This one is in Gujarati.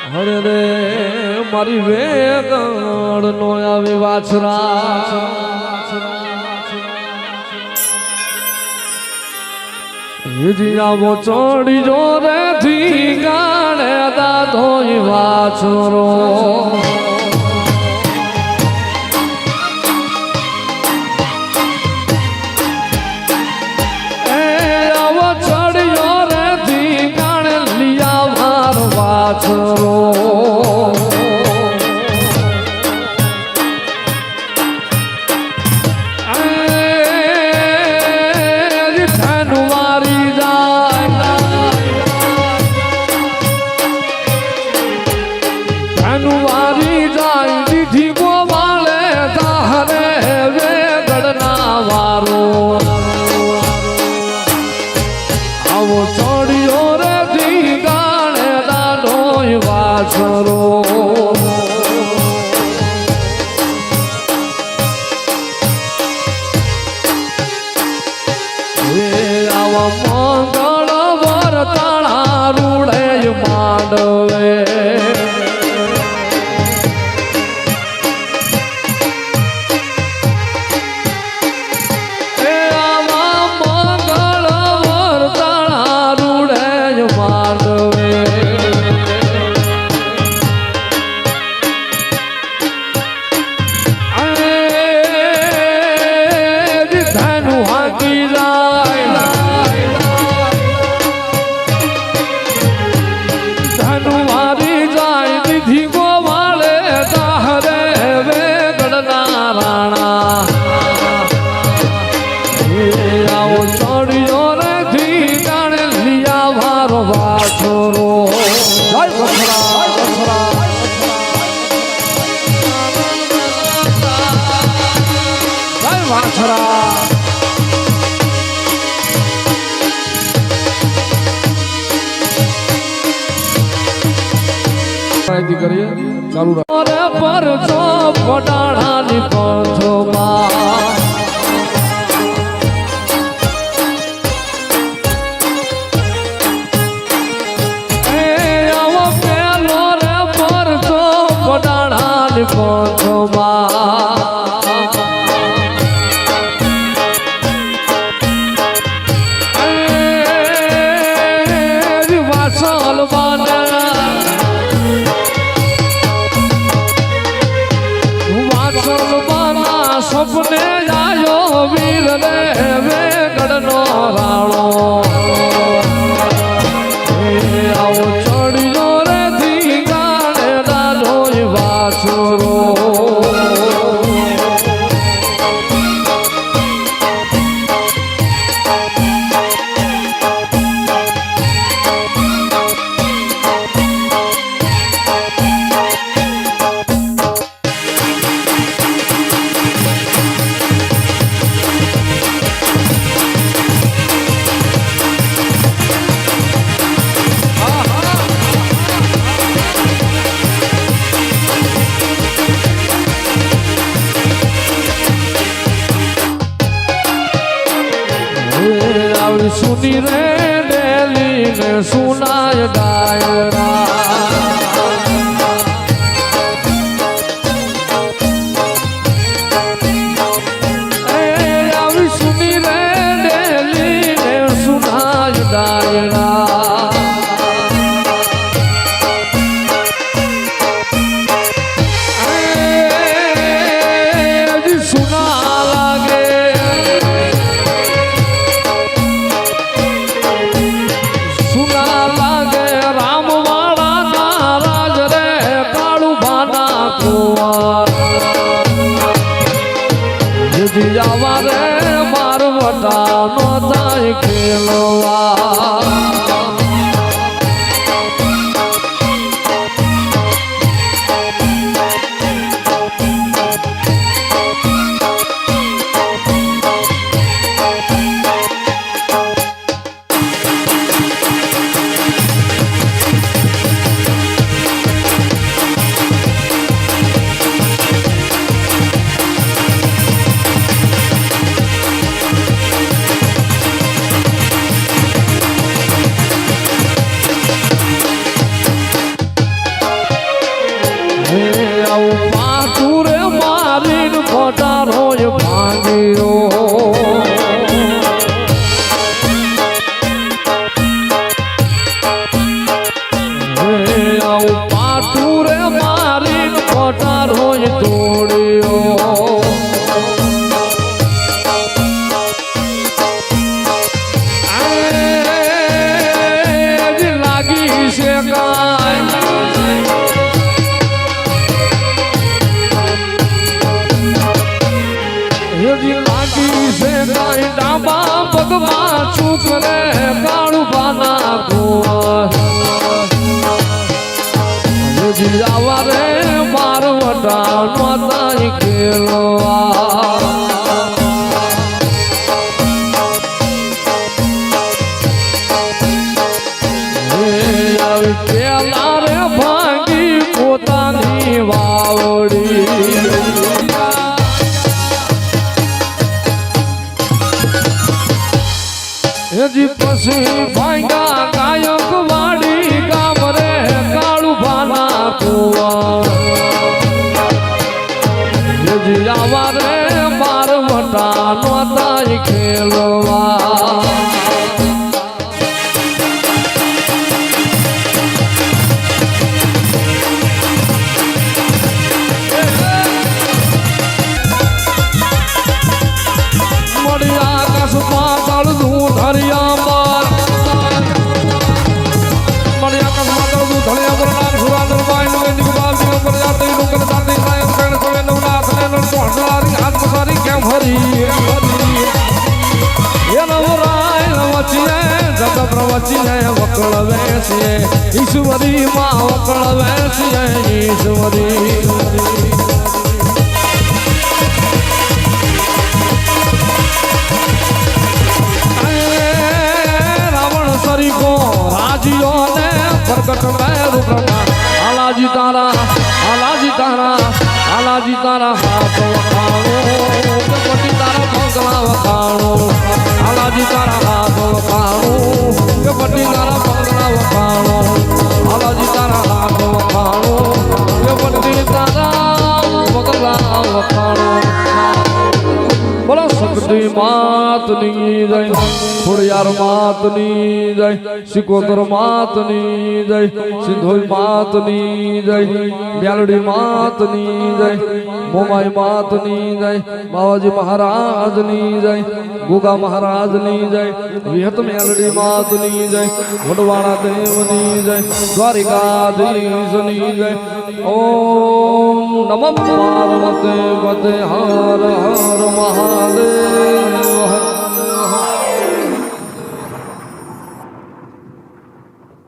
હરે રે મારી વેગણ નો આવી વાછરા આવો ચડી જો રે થી ગાણે દાદો વાછરો આવો ચડ્યો રે થી ગાણે લિયા માર વાછરો મંગળ વરતાળા રૂડે માંડવે મંગળ વરતાળા રૂડે માંડવે ધનું હાકી જાય ધનુવારી જાય નિધિ ગોવાળે દાહરે વેગડના રાણા આવો ચડ્યો રે થી ગાણે લિયા મારો વાછરો જય બખરા જય વાછરા કરીએ ચાલુ રાખ પર જો પડાણાની પંથોમાં આવો પેલો રે પર જો પડાણાની પંથોમાં વાસલ બાના વાસલ આવું પાટું રે મારી પટારો તોડ્યો લાગી છે લાગી છે કાંઈ ડાબા પગમાં શું કરે કાળું પાના આવા રે મારવટા માતા ખેલવા પેલા રે ભાંગી પોતાની વાવડી હજી પછી ભાંગા ગાયક વાડી ગામ રે કાળું ભાના કુવા હજી આવા રે મારવટા નોતા ખેલવા વકળ વેચીએ ઈશ્વરી માં વકળ વેચીએ ઈશ્વરી રાવણ સરીકો રાજીઓ ને પ્રગટ મેરુ બ્રહ્મા આલાજી તારા હાથ વખાણો પતિ તારા પગલા વખાણો આલાજી તારા હાથ વખાણો પતિ તારા પગલા વખાણો આલાજી તારા હાથ વખાણો પતિ તારા પગલા વખાણો બોલો શક્તિ માતની જય ખોડિયાર માતની જય સિકોતર માતની જય સિંધોઈ માતની જય મ્યાલડી માતની જય મોમાઈ માતની જય બાવાજી મહારાજની જય ગોગા મહારાજની જય વિહત મ્યાલડી માતની જય વડવાણા દેવની જય દ્વારિકાધીશની જય ઓમ નમઃ પાર્વતી પતે હર હર મહાદેવ